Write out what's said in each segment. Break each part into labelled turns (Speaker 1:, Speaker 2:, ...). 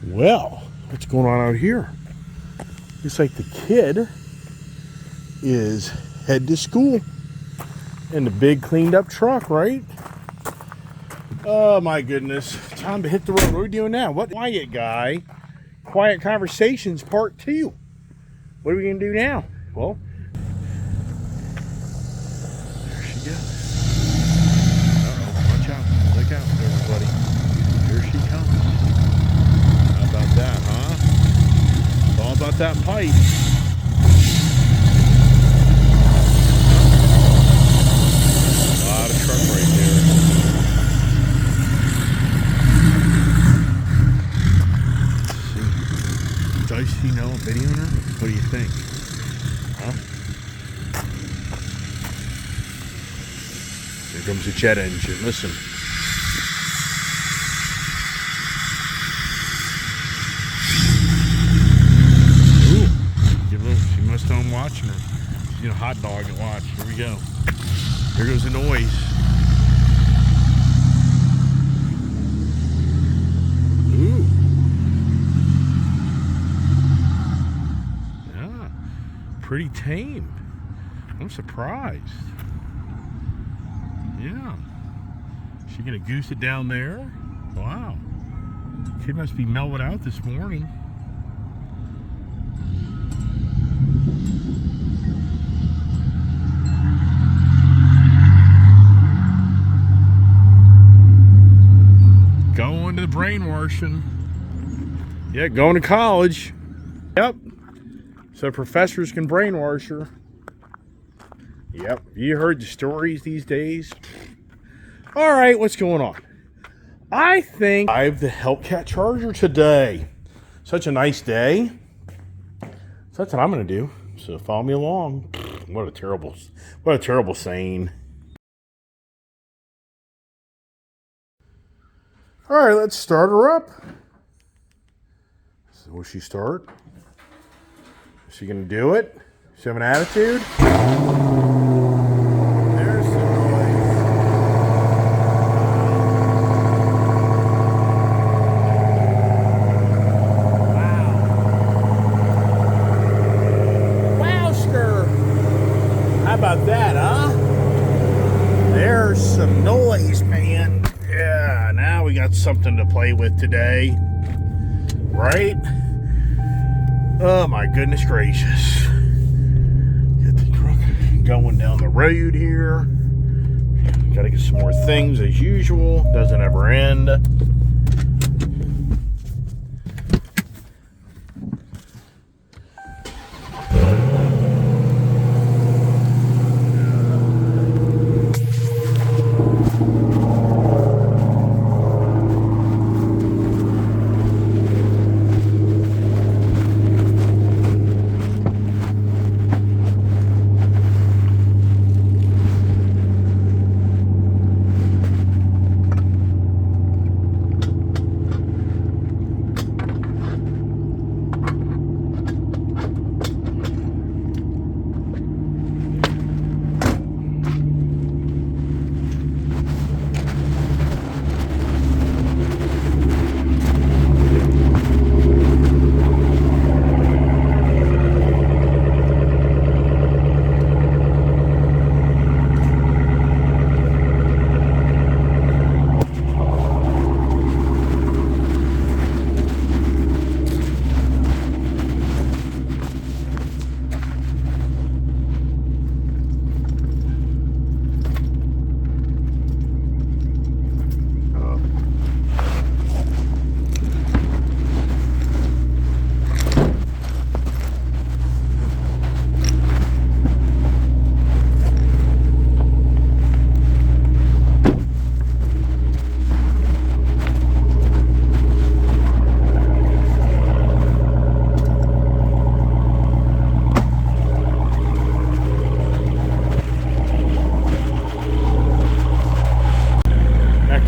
Speaker 1: Well, what's going on out here? Looks like the kid is headed to school in the big cleaned up truck, right? Oh my goodness. Time to hit the road. What are we doing now? What? Quiet guy. Quiet Conversations Part 2. What are we going to do now? Well, there she goes. Uh-oh. Watch out. Look out, everybody. Here she comes. How about that, huh? It's all about that pipe. A lot of truck right there. Does she know a video on her? What do you think? Huh? Here comes the jet engine. Listen. Ooh. She must know I'm watching her. She's a hot dog and watch. Here we go. Here goes the noise. Ooh. Pretty tame. I'm surprised. Yeah. She gonna goose it down there? Wow. Kid must be mellowed out this morning. Going to the brainwashing. Yeah, going to college. Yep. So professors can brainwash her. Yep. You heard the stories these days. All right, what's going on? I think I have the Hellcat Charger today. Such a nice day. So that's what I'm going to do. So follow me along. What a terrible saying. All right, let's start her up. So will she start? Is she gonna do it? Does she have an attitude? There's the noise. Wow. Wowster. How about that, huh? There's some noise, man. Yeah, now we got something to play with today. Right? Oh my goodness gracious. Get the truck going down the road here. Gotta get some more things as usual. Doesn't ever end.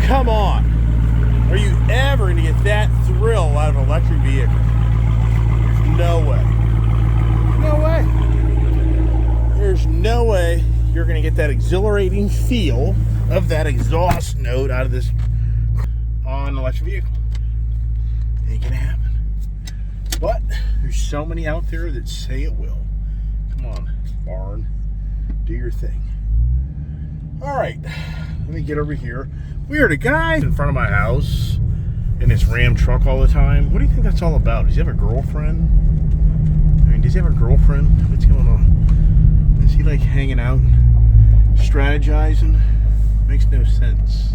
Speaker 1: Come on. Are you ever going to get that thrill out of an electric vehicle? There's no way. No way. There's no way you're going to get that exhilarating feel of that exhaust note out of this on an electric vehicle. Ain't going to happen. But there's so many out there that say it will. Come on, barn, do your thing. All right, let me get over here. We heard a guy in front of my house in this Ram truck all the time. What do you think that's all about? Does he have a girlfriend? I mean, does he have a girlfriend? What's going on? Is he like hanging out, strategizing? Makes no sense.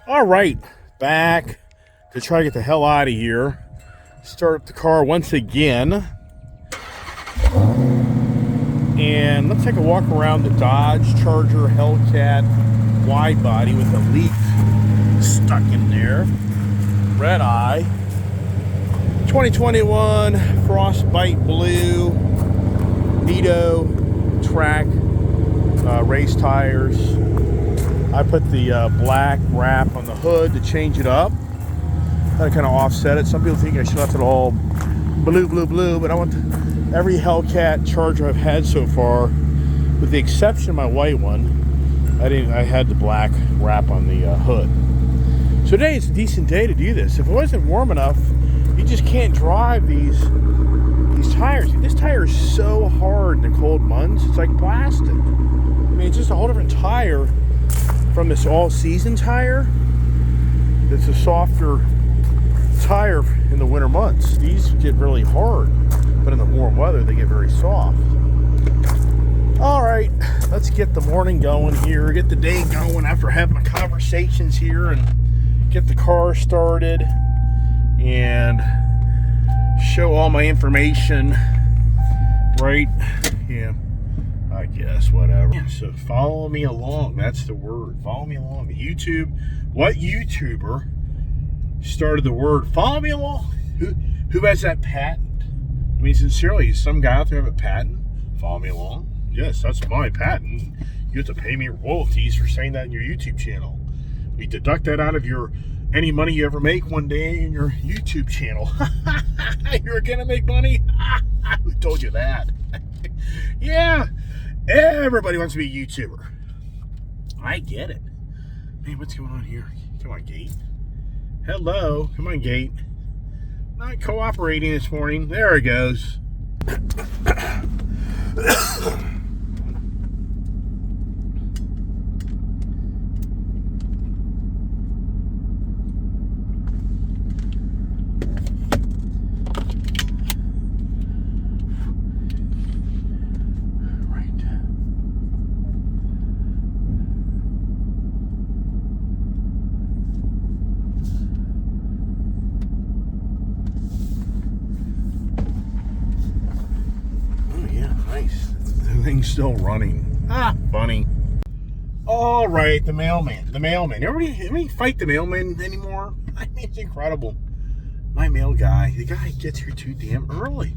Speaker 1: All right, back to try to get the hell out of here. Start up the car once again. And let's take a walk around the Dodge Charger Hellcat wide body with a leaf stuck in there. Redeye. 2021 Frostbite Blue Nito track race tires. I put the black wrap on the hood to change it up. I kind of offset it. Some people think I should have left it all blue, but I want every Hellcat Charger I've had so far, with the exception of my white one, I had the black wrap on the hood. So today is a decent day to do this. If it wasn't warm enough, you just can't drive these tires. This tire is so hard in the cold months, it's like plastic. I mean, it's just a whole different tire from this all-season tire. It's a softer tire in the winter months. These get really hard, but in the warm weather they get very soft. All right, let's get the morning going here, get the day going after having my conversations here, and get the car started and show all my information. Right? Yeah, I guess, whatever. So follow me along, that's the word. Follow me along. YouTube, what YouTuber started the word follow me along? Who has that patent? I mean, sincerely, does some guy out there have a patent? Follow me along? Yes, that's my patent. You have to pay me royalties for saying that in your YouTube channel. We deduct that out of your any money you ever make one day in your YouTube channel. You're gonna make money? Who told you that? Yeah, everybody wants to be a YouTuber. I get it. Man, what's going on here? Come on, Gate. Hello, come on, Gate. Not cooperating this morning. There it goes. Still running. Funny. All right, the mailman. Everybody fight the mailman anymore? I mean, it's incredible. My mail guy, the guy gets here too damn early.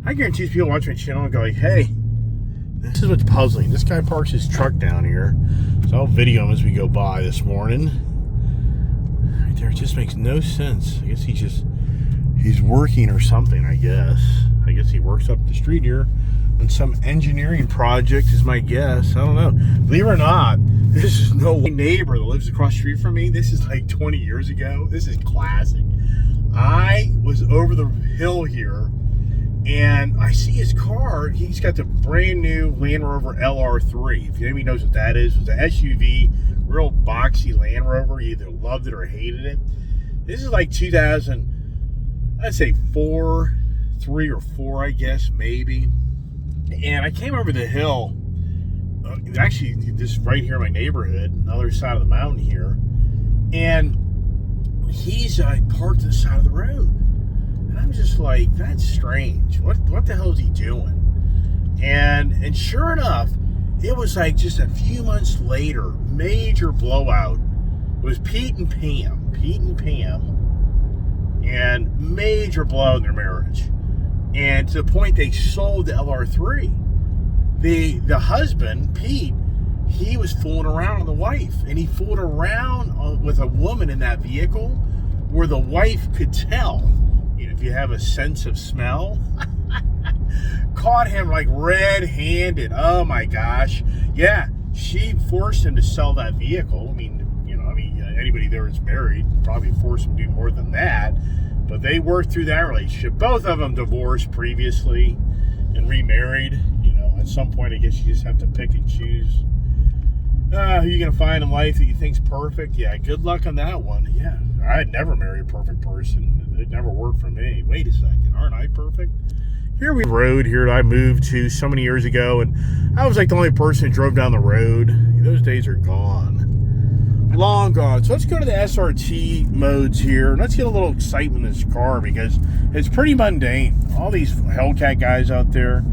Speaker 1: I guarantee people watch my channel and go like, hey, this is what's puzzling. This guy parks his truck down here, so I'll video him as we go by this morning. Right there, it just makes no sense. I guess he's working or something, I guess. I guess he works up the street here on some engineering project is my guess. I don't know. Believe it or not, this is no neighbor that lives across the street from me. This is like 20 years ago. This is classic. I was over the hill here and I see his car. He's got the brand new Land Rover LR3. If anybody knows what that is, it's an SUV, real boxy Land Rover. You either loved it or hated it. This is like 2000, I'd say 3 or 4, I guess, maybe. And I came over the hill, actually this right here in my neighborhood, on the other side of the mountain here, and he's parked to the side of the road. And I'm just like, that's strange. What the hell is he doing? And sure enough, it was like just a few months later, major blowout. It was Pete and Pam, and major blowout in their marriage. And to the point they sold the LR3. The husband, Pete, he was fooling around on the wife. And he fooled around with a woman in that vehicle where the wife could tell. You know, if you have a sense of smell. Caught him like red-handed. Oh my gosh. Yeah, she forced him to sell that vehicle. I mean, anybody there is married, probably force them to do more than that. But they worked through that relationship. Both of them divorced previously and remarried. You know, at some point, I guess you just have to pick and choose who you're going to find in life that you think's perfect. Yeah, good luck on that one. Yeah, I'd never marry a perfect person. It never worked for me. Wait a second, aren't I perfect? Here we road here that I moved to so many years ago, and I was like the only person who drove down the road. Those days are gone. Long gone. So let's go to the SRT modes here, and let's get a little excitement in this car because it's pretty mundane. All these Hellcat guys out there,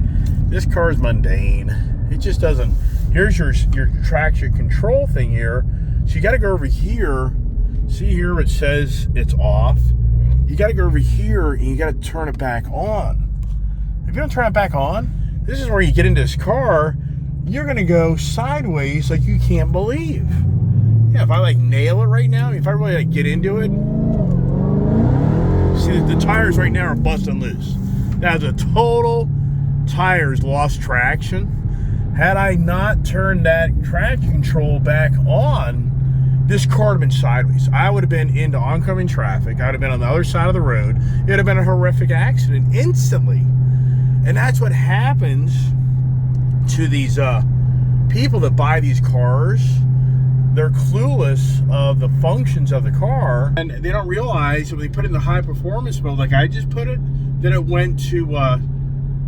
Speaker 1: this car is mundane. It just doesn't. Here's your traction control thing here. So you got to go over here. See here it says it's off. You got to go over here and you got to turn it back on. If you don't turn it back on, this is where you get into this car. You're going to go sideways like you can't believe. Yeah, if I like nail it right now, if I really like get into it, see the tires right now are busting loose. That's a total tires lost traction. Had I not turned that traction control back on, this car would have been sideways. I would have been into oncoming traffic. I would have been on the other side of the road. It would have been a horrific accident instantly. And that's what happens to these people that buy these cars. They're clueless of the functions of the car, and they don't realize when they put it in the high performance mode, like I just put it, then it went to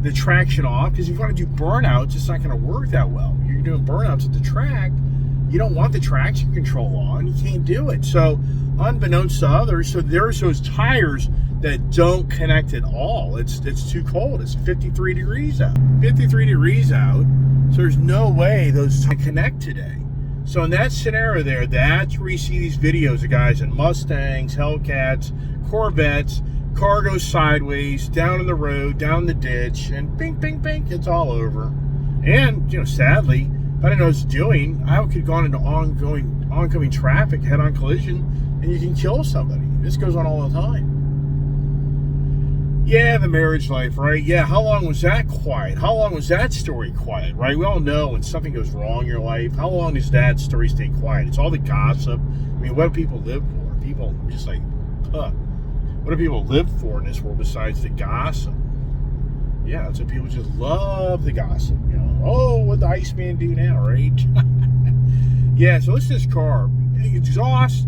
Speaker 1: the traction off, because if you want to do burnouts, it's not going to work that well. You're doing burnouts at the track, you don't want the traction control on, you can't do it. So unbeknownst to others, so there's those tires that don't connect at all. It's too cold. It's 53 degrees out. 53 degrees out, so there's no way those connect today. So in that scenario there, that's where you see these videos of guys in Mustangs, Hellcats, Corvettes, car goes sideways, down in the road, down the ditch, and bing, bing, bing, it's all over. And, you know, sadly, if I didn't know what I was doing, I could have gone into oncoming traffic, head-on collision, and you can kill somebody. This goes on all the time. Yeah, the marriage life, right? Yeah, how long was that quiet? How long was that story quiet, right? We all know when something goes wrong in your life, how long does that story stay quiet? It's all the gossip. I mean, what do people live for? People just like, what do people live for in this world besides the gossip? Yeah, that's what people just love, the gossip. You know, oh, what the Iceman do now, right? Yeah, so this is this car. Exhaust.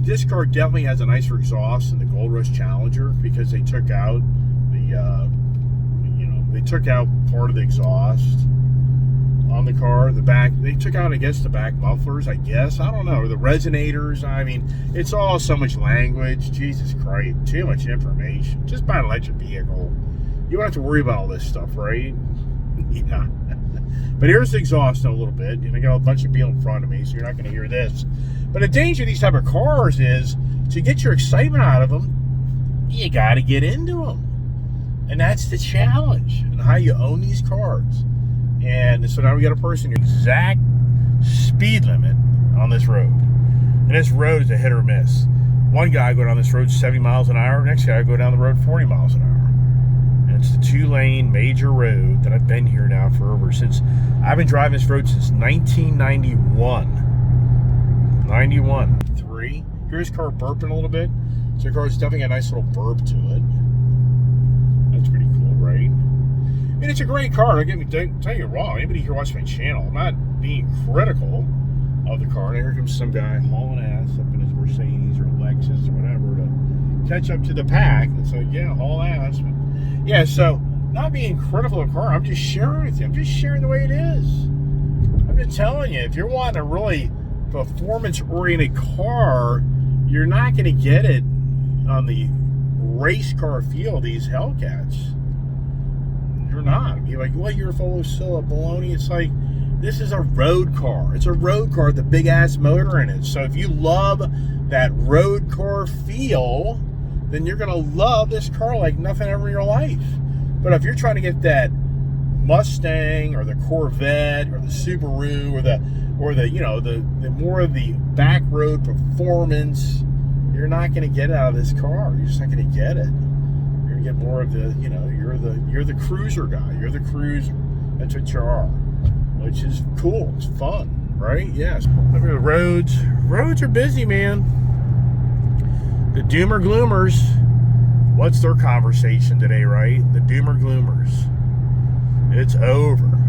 Speaker 1: This car definitely has a nicer exhaust than the Gold Rush Challenger because they took out they took out part of the exhaust on the car. The back, they took out, I guess, the back mufflers, I guess. I don't know. Or the resonators. I mean, it's all so much language. Jesus Christ. Too much information. Just buy an electric vehicle. You don't have to worry about all this stuff, right? Yeah. But here's the exhaust a little bit. And I got a bunch of people in front of me, so you're not going to hear this. But the danger of these type of cars is to get your excitement out of them, you got to get into them. And that's the challenge and how you own these cars. And so now we got a person exact speed limit on this road. And this road is a hit or miss. One guy go down this road 70 miles an hour. Next guy go down the road 40 miles an hour. And it's the 2-lane major road that I've been here now for over since I've been driving this road since 1991. 91. 3. Here's car burping a little bit. So the car's definitely got a nice little burp to it. That's pretty cool, right? I mean, it's a great car. Don't tell you wrong. Anybody here watching my channel, I'm not being critical of the car. And here comes some guy hauling ass up in his Mercedes or Lexus or whatever to catch up to the pack. And so, yeah, haul ass. But, yeah, so not being critical of the car. I'm just sharing with you. I'm just sharing the way it is. I'm just telling you, if you're wanting a really performance-oriented car, you're not going to get it on the race car feel of these Hellcats. You're not. You're like, what? You're full of baloney. It's like, this is a road car. It's a road car with a big-ass motor in it. So if you love that road car feel, then you're going to love this car like nothing ever in your life. But if you're trying to get that Mustang or the Corvette or the Subaru or the you know, the more of the back road performance, you're not going to get it out of this car. You're just not going to get it. You're going to get more of the, you know, you're the cruiser guy. You're the cruiser. That's what you are, which is cool. It's fun. right? Yes. Look at the roads. Roads are busy, man. The doomer gloomers. What's their conversation today, right? The doomer gloomers. It's over.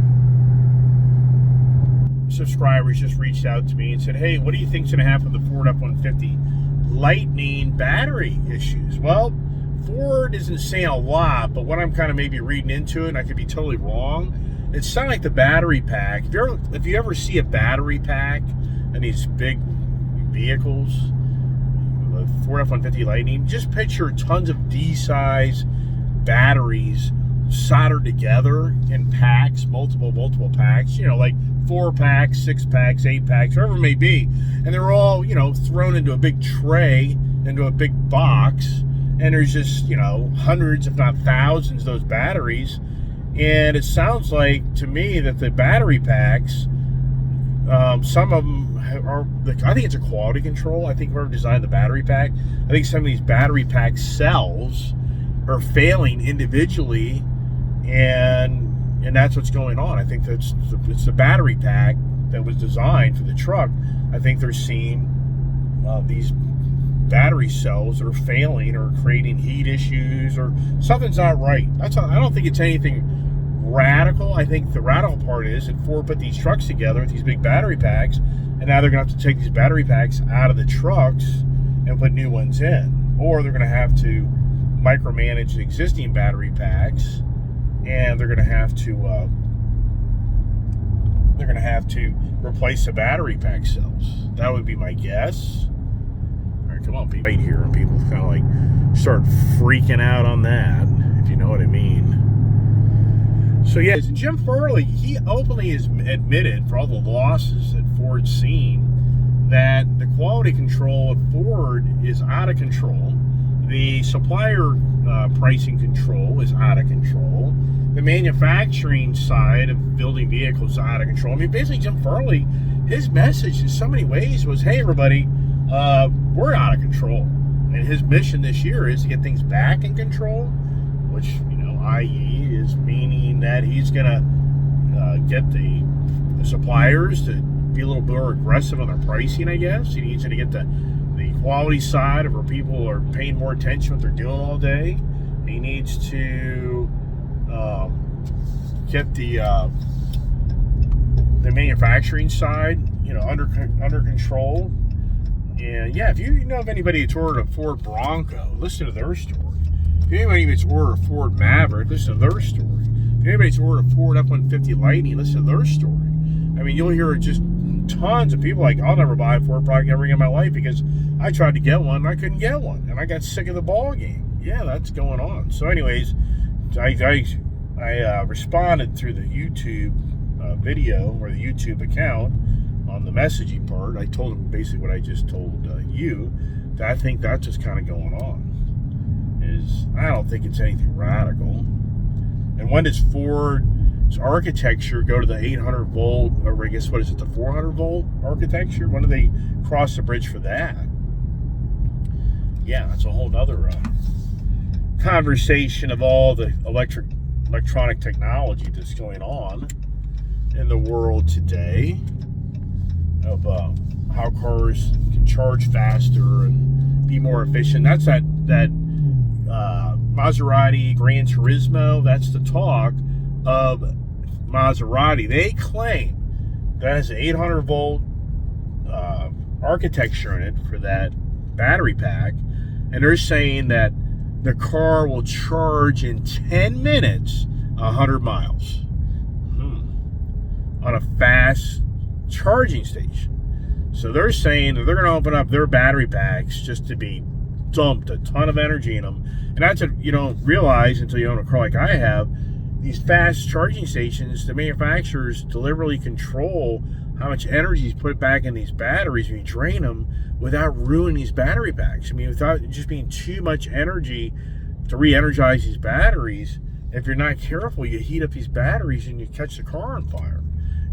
Speaker 1: Subscribers just reached out to me and said, hey, what do you think's going to happen with the Ford F-150 Lightning battery issues? Well, Ford isn't saying a lot, but what I'm kind of maybe reading into it, and I could be totally wrong, it sounds like the battery pack. If you ever see a battery pack in these big vehicles, the Ford F-150 Lightning, just picture tons of D-size batteries soldered together in packs, multiple packs, you know, like 4 packs, 6 packs, 8 packs, whatever it may be. And they're all, you know, thrown into a big tray, into a big box. And there's just, you know, hundreds, if not thousands, of those batteries. And it sounds like to me that the battery packs, some of them are, I think it's a quality control. I think whoever designed the battery pack, I think some of these battery pack cells are failing individually, and that's what's going on. I think it's the battery pack that was designed for the truck. I think they're seeing these battery cells are failing or creating heat issues, or something's not right. I don't think it's anything radical. I think the radical part is that Ford put these trucks together with these big battery packs, and now they're going to have to take these battery packs out of the trucks and put new ones in, or they're going to have to micromanage the existing battery packs, and they're going to have to replace the battery pack cells. That would be my guess. All right, come on, people. Right here, and people kind of like start freaking out on that, if you know what I mean. So yeah, Jim Farley, he openly has admitted, for all the losses that Ford's seen, that the quality control at Ford is out of control. The supplier pricing control is out of control. The manufacturing side of building vehicles is out of control. I mean, basically, Jim Farley, his message in so many ways was, hey, everybody, we're out of control. And his mission this year is to get things back in control, which, you know, i.e. is meaning that he's going to get the suppliers to be a little more aggressive on their pricing, I guess. He needs to get the quality side of where people are paying more attention to what they're doing all day. He needs to get the manufacturing side, you know, under control. And yeah, if you know of anybody that's ordered a Ford Bronco, listen to their story. If anybody that's ordered a Ford Maverick, listen to their story. If anybody's ordered a Ford F-150 Lightning, listen to their story. I mean, you'll hear just tons of people like, I'll never buy a Ford product ever in my life because I tried to get one and I couldn't get one, and I got sick of the ball game. Yeah, that's going on. So anyways, I responded through the YouTube video, or the YouTube account, on the messaging part. I told him basically what I just told you, that I think that's just kind of going on. I don't think it's anything radical. And when does Ford's architecture go to the 800 volt, or I guess, what is it, the 400 volt architecture? When do they cross the bridge for that? Yeah, that's a whole nother conversation of all the electronic technology that's going on in the world today, of how cars can charge faster and be more efficient. That's that Maserati Gran Turismo. That's the talk of Maserati. They claim that has an 800 volt architecture in it for that battery pack, and they're saying that the car will charge in 10 minutes 100 miles on a fast charging station. So they're saying that they're going to open up their battery packs just to be dumped a ton of energy in them. And that's what you don't realize until you own a car like I have. These fast charging stations, the manufacturers deliberately control how much energy is put back in these batteries when you drain them, without ruining these battery packs. I mean, without just being too much energy to re-energize these batteries. If you're not careful, you heat up these batteries and you catch the car on fire.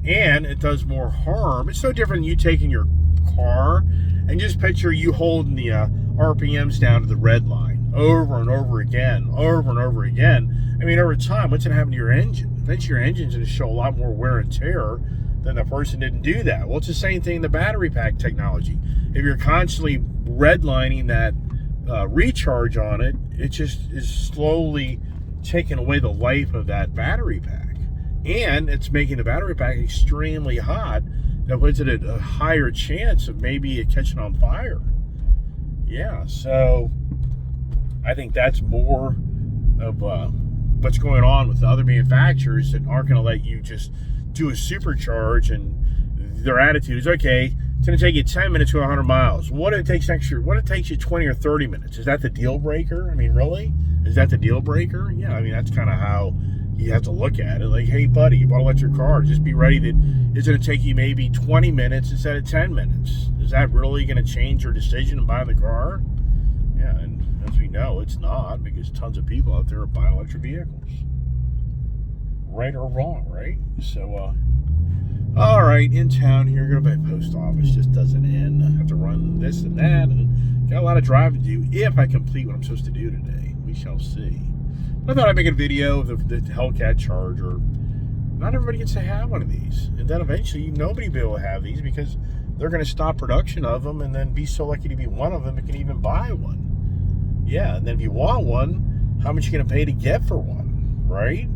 Speaker 1: And it does more harm. It's no different than you taking your car and just picture you holding the RPMs down to the red line over and over again, I mean, over time, what's going to happen to your engine? Eventually your engine's going to show a lot more wear and tear then the person didn't do that. Well, it's the same thing in the battery pack technology. If you're constantly redlining that recharge on it, it just is slowly taking away the life of that battery pack. And it's making the battery pack extremely hot. That puts it at a higher chance of maybe it catching on fire. Yeah, so I think that's more of what's going on with the other manufacturers that aren't going to let you just do a supercharge, and their attitude is, okay, it's going to take you 10 minutes to 100 miles. What if it takes you 20 or 30 minutes? Is that the deal breaker? I mean, really? Is that the deal breaker? Yeah, I mean, that's kind of how you have to look at it. Like, hey, buddy, you bought an electric car. Just be ready that it's going to take you maybe 20 minutes instead of 10 minutes. Is that really going to change your decision to buy the car? Yeah, and as we know, it's not, because tons of people out there are buying electric vehicles. Right or wrong, right? So, all right, in town here, going to buy post office. Just doesn't end. I have to run this and that, and got a lot of driving to do if I complete what I'm supposed to do today. We shall see. I thought I'd make a video of the Hellcat Charger. Not everybody gets to have one of these. And then eventually nobody will be able to have these, because they're going to stop production of them, and then be so lucky to be one of them that can even buy one. Yeah, and then if you want one, how much are you going to pay to get for one, right?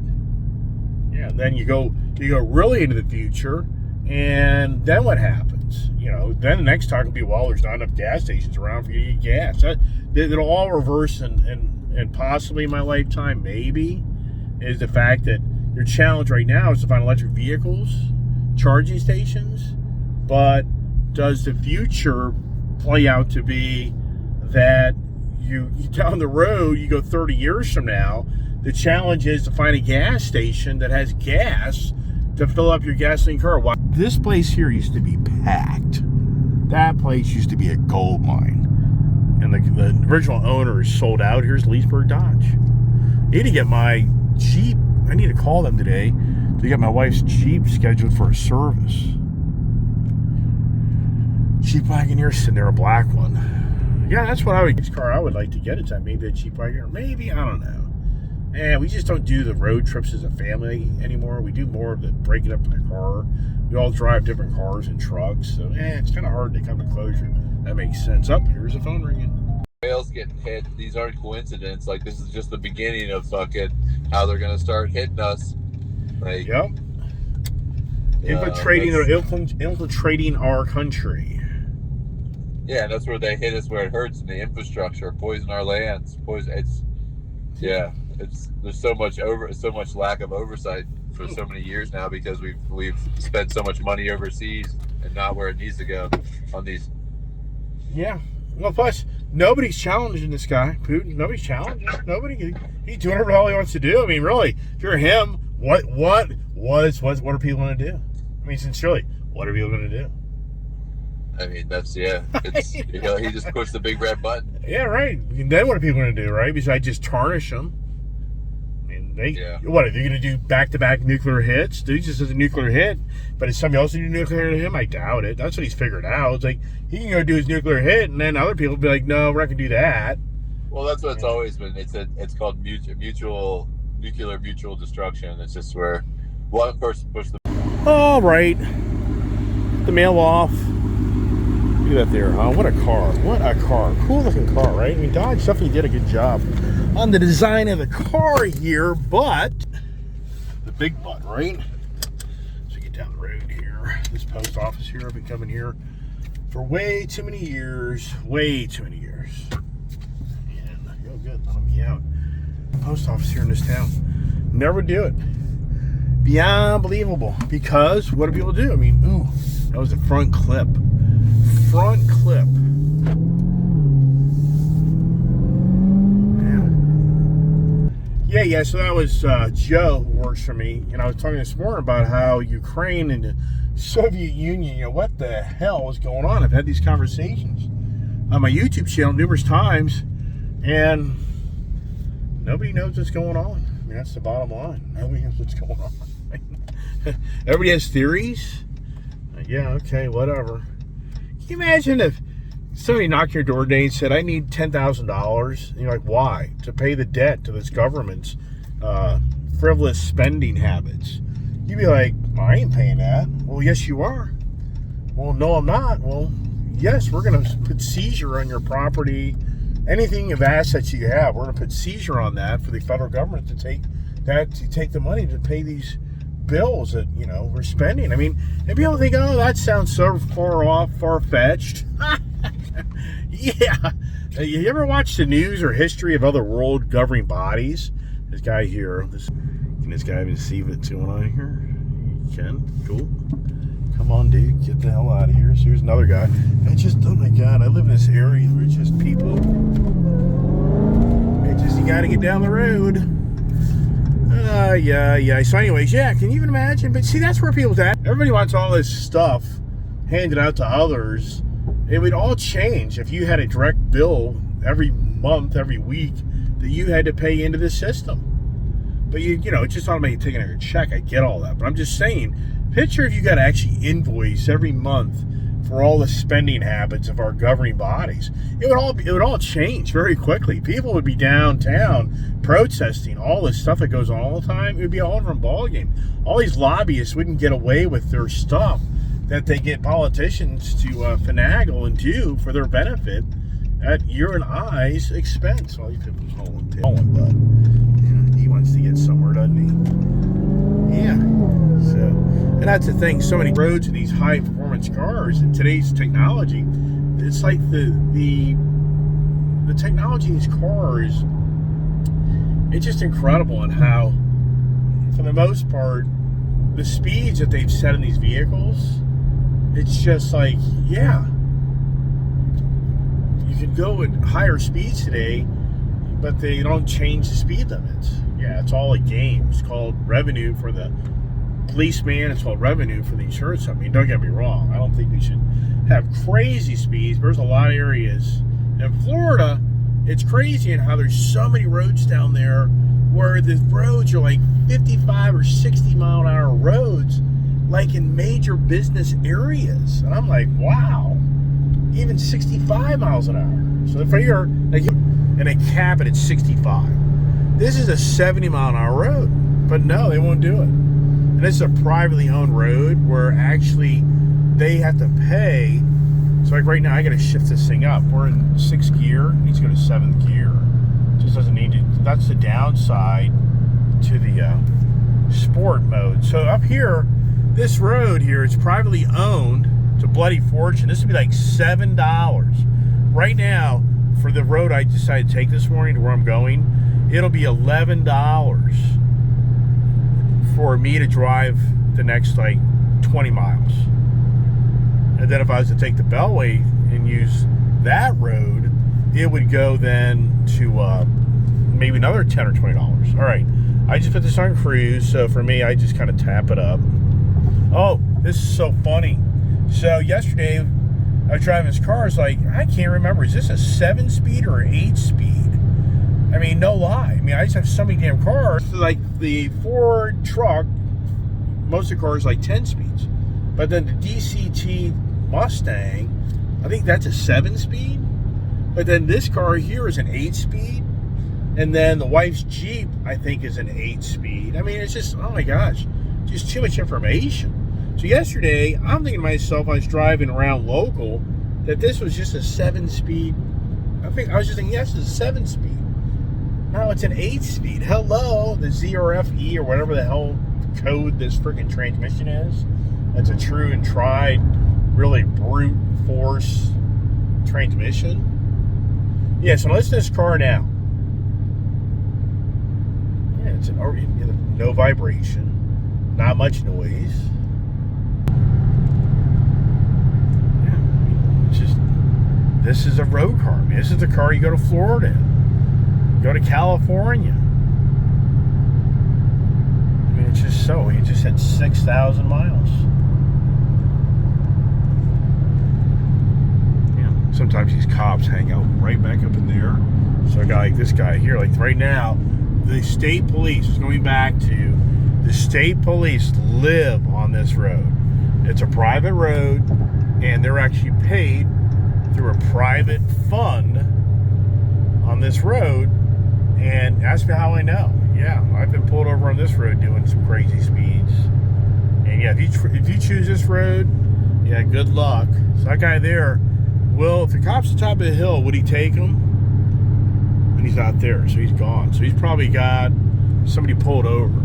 Speaker 1: Yeah, and then you go really into the future, and then what happens? You know, then the next talk will be, well, there's not enough gas stations around for you to get gas. It'll all reverse, and possibly in my lifetime, maybe, is the fact that your challenge right now is to find electric vehicles, charging stations, but does the future play out to be that you down the road, you go 30 years from now, the challenge is to find a gas station that has gas to fill up your gasoline car? This place here used to be packed. That place used to be a gold mine. And the original owner is sold out. Here's Leesburg Dodge. I need to get my Jeep. I need to call them today to get my wife's Jeep scheduled for a service. Jeep Wagoneer, sitting there, a black one. Yeah, that's what this car I would like to get. It's maybe a Jeep Wagoneer. Maybe, I don't know. And we just don't do the road trips as a family anymore. We do more of the breaking up in the car. We all drive different cars and trucks. So, it's kind of hard to come to closure. That makes sense. Up here's the phone ringing.
Speaker 2: Whales getting hit. These aren't coincidences. Like, this is just the beginning of fucking how they're gonna start hitting us. Like,
Speaker 1: yep. Infiltrating our country.
Speaker 2: Yeah, that's where they hit us, where it hurts, in the infrastructure, poison our lands, there's so much lack of oversight for so many years now, because we've spent so much money overseas and not where it needs to go on these. Yeah. Well, plus nobody's challenging this guy, Putin. Nobody's challenging. Nobody. He's doing whatever the hell he wants to do. I mean, really, if you're him, what are people going to do? I mean, sincerely, what are people going to do? I mean, it's, he just pushed the big red button. Yeah, right. And then what are people going to do, right? Besides just tarnish them. I mean, what, are they going to do back-to-back nuclear hits? Dude just does a nuclear hit, but is somebody else going to do nuclear hit to him? I doubt it. That's what he's figured out. It's like, he can go do his nuclear hit, and then other people will be like, no, we're not going to do that. Well, that's what it's always been. It's called nuclear mutual destruction. It's just where one person pushed the... All right. The mail off. Look at that there, huh? What a car. What a car. Cool looking car, right? I mean, Dodge definitely did a good job on the design of the car here, but the big but, right? So get down the road here. This post office here, I've been coming here for way too many years. Way too many years. And I feel good. Let me out. Post office here in this town. Never do it. Beyond believable. Because what do people do? I mean, ooh, that was the front clip. Front clip. Yeah, so that was Joe, who works for me, and I was talking this morning about how Ukraine and the Soviet Union, what the hell was going on. I've had these conversations on my YouTube channel numerous times, and nobody knows what's going on. I mean, that's the bottom line. Nobody knows what's going on. Everybody has theories. Yeah, okay, whatever. Can you imagine if somebody knocked your door today and said, I need $10,000? And you're like, why? To pay the debt to this government's frivolous spending habits.
Speaker 1: You'd be like, well, I ain't paying that. Well, yes, you are. Well, no, I'm not. Well, yes, we're going to put seizure on your property. Anything of assets you have, we're going to put seizure on that for the federal government to take the money to pay these bills that, you know, we're spending. I mean, and people think, oh, that sounds so far-fetched. Yeah. You ever watch the news or history of other world governing bodies? This guy here, can this guy even see what's going on here? You can. Cool. Come on, dude. Get the hell out of here. So here's another guy. Oh my God, I live in this area where it's just people. You got to get down the road. Yeah. So anyways, yeah, can you even imagine? But see, that's where people's at. Everybody wants all this stuff handed out to others. It would all change if you had a direct bill every month, every week that you had to pay into the system. But you know, it's just automatically taking out your check. I get all that, but I'm just saying, picture if you got to actually invoice every month for all the spending habits of our governing bodies. It would all change very quickly. People would be downtown protesting all this stuff that goes on all the time. It would be a whole different ballgame. All these lobbyists wouldn't get away with their stuff that they get politicians to finagle and do for their benefit at your and I's expense. Well, he people's hauling, but yeah, he wants to get somewhere, doesn't he? Yeah. So, and that's the thing. So many roads in these high performance cars in today's technology. It's like the technology in these cars. It's just incredible on how, for the most part, the speeds that they've set in these vehicles. It's just like, yeah, you can go at higher speeds today, but they don't change the speed limits. Yeah, it's all a game. It's called revenue for the policeman. It's called revenue for the insurance company. Don't get me wrong. I don't think we should have crazy speeds. There's a lot of areas in Florida. It's crazy in how there's so many roads down there where the roads are like 55 or 60 mile an hour roads, like in major business areas. And I'm like, wow, even 65 miles an hour. So if you're like, and they cap it at 65. This is a 70 mile an hour road, but no, they won't do it. And this is a privately owned road where actually they have to pay. So like right now, I got to shift this thing up. We're in 6th gear. It needs to go to 7th gear. Just doesn't need to. That's the downside to the sport mode. So up here, this road here is privately owned. It's a bloody fortune. This would be like $7. Right now, for the road I decided to take this morning to where I'm going, it'll be $11 for me to drive the next like 20 miles. And then if I was to take the Beltway and use that road, it would go then to maybe another $10 or $20. All right, I just put this on cruise, so for me, I just kind of tap it up. Oh, this is so funny. So yesterday, I was driving this car. I was like, I can't remember. Is this a 7-speed or an 8-speed? I mean, no lie. I mean, I just have so many damn cars. Like the Ford truck, most of the cars like 10 speeds. But then the DCT Mustang, I think that's a 7-speed. But then this car here is an 8-speed. And then the wife's Jeep, I think, is an 8-speed. I mean, it's just, oh my gosh, just too much information. So yesterday, I'm thinking to myself, I was driving around local, that this was just a 7-speed. I was just thinking, yes, it's a 7-speed. No, it's an 8-speed. Hello, the ZRFE or whatever the hell code this freaking transmission is. That's a true and tried, really brute force transmission. Yeah, so let's this car now. Yeah, it's no vibration, not much noise. This is a road car. I mean, this is the car you go to Florida in. Go to California. I mean, it's just so. You just had 6,000 miles. Yeah. Sometimes these cops hang out right back up in there. So a guy like this guy here, like right now, the state police is going back to the state police live on this road. It's a private road, and they're actually paid through a private fund on this road. And ask me how I know. Yeah, I've been pulled over on this road doing some crazy speeds. And yeah, if you choose this road, yeah, good luck. So that guy there, well, if the cop's at the top of the hill, would he take him? And he's not there, so he's gone. So he's probably got somebody pulled over.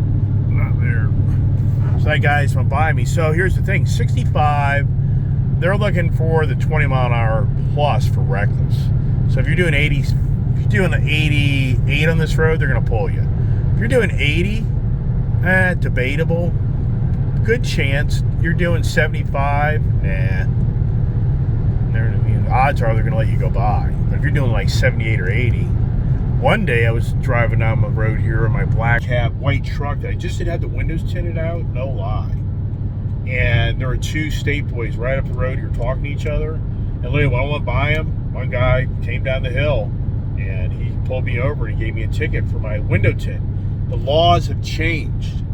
Speaker 1: Not there. So that guy's went by me. So here's the thing, 65, they're looking for the 20 mile an hour plus for reckless. So if you're doing 80, if you're doing the 88 on this road, they're gonna pull you. If you're doing 80, debatable. Good chance. You're doing 75, nah. The odds are they're gonna let you go by. But if you're doing like 78 or 80, one day I was driving down the road here in my black cab white truck that I just had the windows tinted out, no lie. And there were two state boys right up the road who were talking to each other. And literally when I went by him, one guy came down the hill and he pulled me over and he gave me a ticket for my window tint. The laws have changed.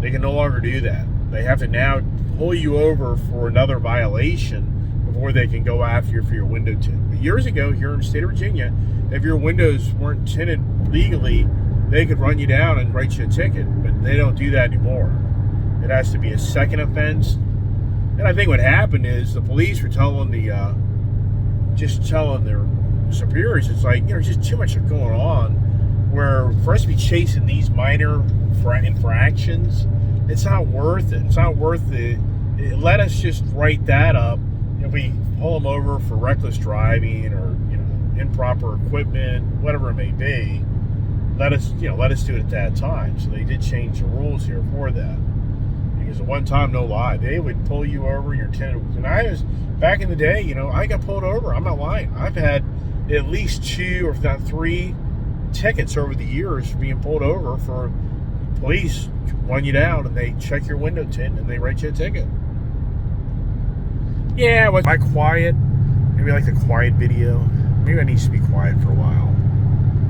Speaker 1: They can no longer do that. They have to now pull you over for another violation before they can go after you for your window tint. But years ago, here in the state of Virginia, if your windows weren't tinted legally, they could run you down and write you a ticket. But they don't do that anymore. It has to be a second offense. And I think what happened is the police were telling just telling their superiors, it's like, there's just too much going on. Where for us to be chasing these minor infractions, it's not worth it. It's not worth it. Let us just write that up. If we pull them over for reckless driving or improper equipment, whatever it may be, let us do it at that time. So they did change the rules here for that. Because at one time, no lie, they would pull you over your tinted. And I was back in the day, I got pulled over. I'm not lying. I've had at least 2 or if not 3 tickets over the years for being pulled over for police run you down and they check your window tint and they write you a ticket. Yeah, was I quiet? Maybe like the quiet video. Maybe I need to be quiet for a while.